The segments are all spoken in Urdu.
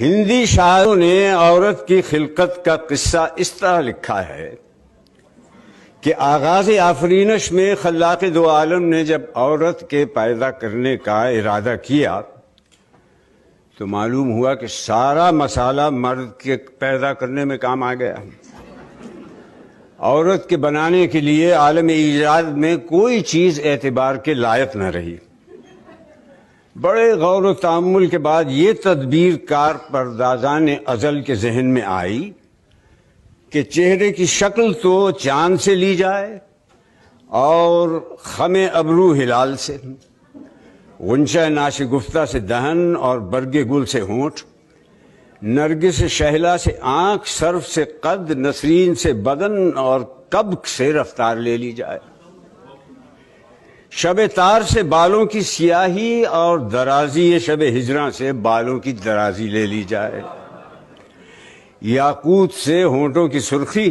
ہندی شاعروں نے عورت کی خلقت کا قصہ اس طرح لکھا ہے کہ آغاز آفرینش میں خلاق دو عالم نے جب عورت کے پیدا کرنے کا ارادہ کیا تو معلوم ہوا کہ سارا مسالہ مرد کے پیدا کرنے میں کام آ گیا۔ عورت کے بنانے کے لیے عالم ایجاد میں کوئی چیز اعتبار کے لائق نہ رہی۔ بڑے غور و تأمل کے بعد یہ تدبیر کار پردازان ازل کے ذہن میں آئی کہ چہرے کی شکل تو چاند سے لی جائے اور خم ابرو ہلال سے، غنچہ ناشگفتہ سے دہن اور برگ گل سے ہونٹ، نرگس شہلا سے آنکھ، سرف سے قد، نسرین سے بدن اور کبک سے رفتار لے لی جائے۔ شب تار سے بالوں کی سیاہی اور درازی شب ہجراں سے بالوں کی درازی لے لی جائے۔ یاقوت سے ہونٹوں کی سرخی،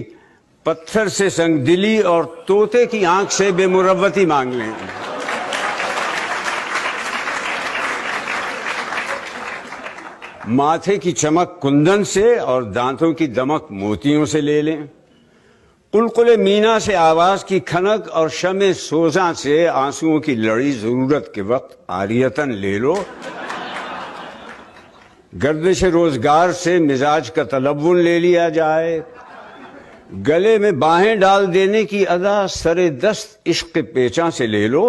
پتھر سے سنگ دلی اور طوطے کی آنکھ سے بے مروتی مانگ لیں۔ ماتھے کی چمک کندن سے اور دانتوں کی دمک موتیوں سے لے لیں۔ قلقل مینا سے آواز کی کھنک اور شمع سوزاں سے آنسوؤں کی لڑی ضرورت کے وقت عاریتاً لے لو۔ گردش روزگار سے مزاج کا تلون لے لیا جائے۔ گلے میں باہیں ڈال دینے کی ادا سر دست عشق پیچاں سے لے لو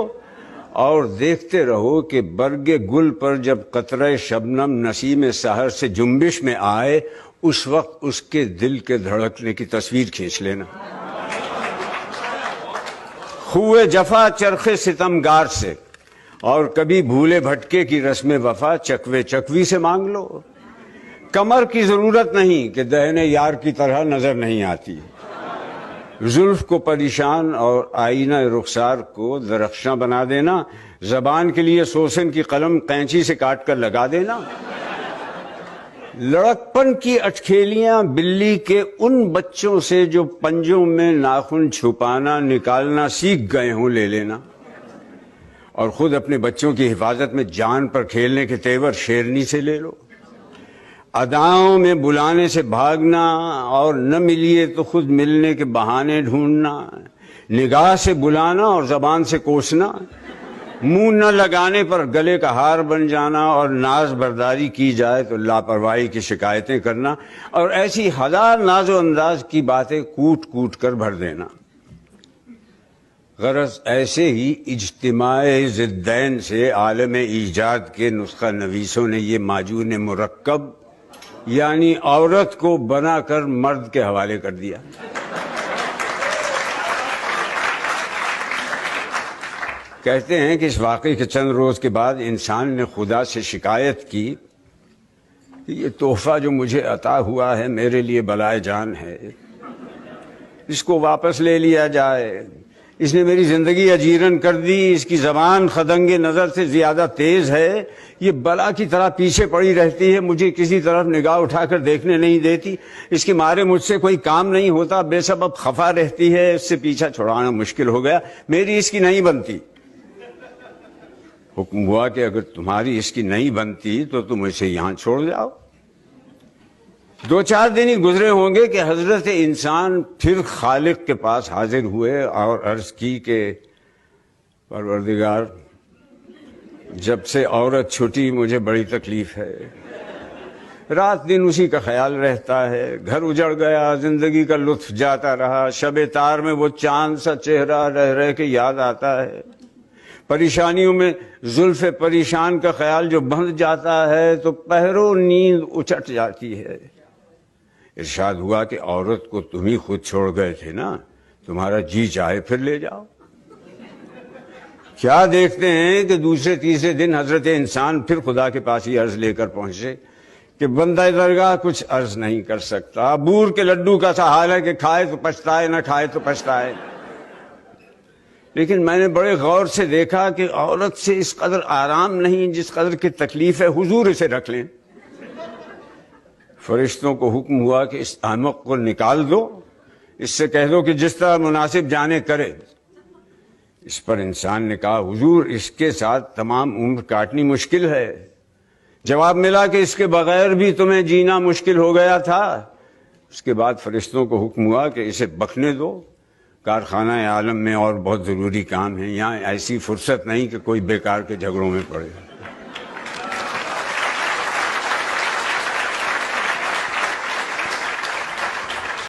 اور دیکھتے رہو کہ برگ گل پر جب قطرہ شبنم نسیم سحر سے جنبش میں آئے اس وقت اس کے دل کے دھڑکنے کی تصویر کھینچ لینا۔ خوئے جفا چرخ ستمگار سے اور کبھی بھولے بھٹکے کی رسم وفا چکوے چکوی سے مانگ لو۔ کمر کی ضرورت نہیں کہ دہنے یار کی طرح نظر نہیں آتی۔ زلف کو پریشان اور آئینہ رخسار کو درخشاں بنا دینا، زبان کے لیے سوسن کی قلم قینچی سے کاٹ کر لگا دینا۔ لڑکپن کی اٹکھیلیاں بلی کے ان بچوں سے جو پنجوں میں ناخن چھپانا نکالنا سیکھ گئے ہوں لے لینا، اور خود اپنے بچوں کی حفاظت میں جان پر کھیلنے کے تیور شیرنی سے لے لو۔ اداؤں میں بلانے سے بھاگنا اور نہ ملیے تو خود ملنے کے بہانے ڈھونڈنا، نگاہ سے بلانا اور زبان سے کوسنا، منہ نہ لگانے پر گلے کا ہار بن جانا اور ناز برداری کی جائے تو لاپرواہی کی شکایتیں کرنا، اور ایسی ہزار ناز و انداز کی باتیں کوٹ کوٹ کر بھر دینا۔ غرض ایسے ہی اجتماع ضدین سے عالم ایجاد کے نسخہ نویسوں نے یہ معجون مرکب یعنی عورت کو بنا کر مرد کے حوالے کر دیا۔ کہتے ہیں کہ اس واقعے کے چند روز کے بعد انسان نے خدا سے شکایت کی کہ یہ تحفہ جو مجھے عطا ہوا ہے میرے لیے بلائے جان ہے، اس کو واپس لے لیا جائے۔ اس نے میری زندگی اجیرن کر دی، اس کی زبان خدنگ نظر سے زیادہ تیز ہے، یہ بلا کی طرح پیچھے پڑی رہتی ہے، مجھے کسی طرف نگاہ اٹھا کر دیکھنے نہیں دیتی، اس کے مارے مجھ سے کوئی کام نہیں ہوتا، بے سبب خفا رہتی ہے، اس سے پیچھا چھڑانا مشکل ہو گیا، میری اس کی نہیں بنتی۔ حکم ہوا کہ اگر تمہاری اس کی نہیں بنتی تو تم اسے یہاں چھوڑ جاؤ۔ 2-4 دن ہی گزرے ہوں گے کہ حضرت انسان پھر خالق کے پاس حاضر ہوئے اور عرض کی کہ پروردگار، جب سے عورت چھٹی مجھے بڑی تکلیف ہے، رات دن اسی کا خیال رہتا ہے، گھر اجڑ گیا، زندگی کا لطف جاتا رہا، شب تار میں وہ چاند سا چہرہ رہ رہ کے یاد آتا ہے، پریشانیوں میں زلف پریشان کا خیال جو بندھ جاتا ہے تو پہرو نیند اچٹ جاتی ہے۔ ارشاد ہوا کہ عورت کو تم ہی خود چھوڑ گئے تھے نا، تمہارا جی چاہے پھر لے جاؤ۔ کیا دیکھتے ہیں کہ دوسرے تیسرے دن حضرت انسان پھر خدا کے پاس ہی عرض لے کر پہنچے کہ بندہ درگاہ کچھ عرض نہیں کر سکتا، بور کے لڈو کا سا حال ہے کہ کھائے تو پچھتائے، نہ کھائے تو پچھتائے۔ لیکن میں نے بڑے غور سے دیکھا کہ عورت سے اس قدر آرام نہیں جس قدر کی تکلیف ہے، حضور اسے رکھ لیں۔ فرشتوں کو حکم ہوا کہ اس احمق کو نکال دو، اس سے کہہ دو کہ جس طرح مناسب جانے کرے۔ اس پر انسان نے کہا حضور اس کے ساتھ تمام عمر کاٹنی مشکل ہے، جواب ملا کہ اس کے بغیر بھی تمہیں جینا مشکل ہو گیا تھا. اس کے بعد فرشتوں کو حکم ہوا کہ اسے بکنے دو، کارخانہ عالم میں اور بہت ضروری کام ہے، یہاں ایسی فرصت نہیں کہ کوئی بیکار کے جھگڑوں میں پڑے.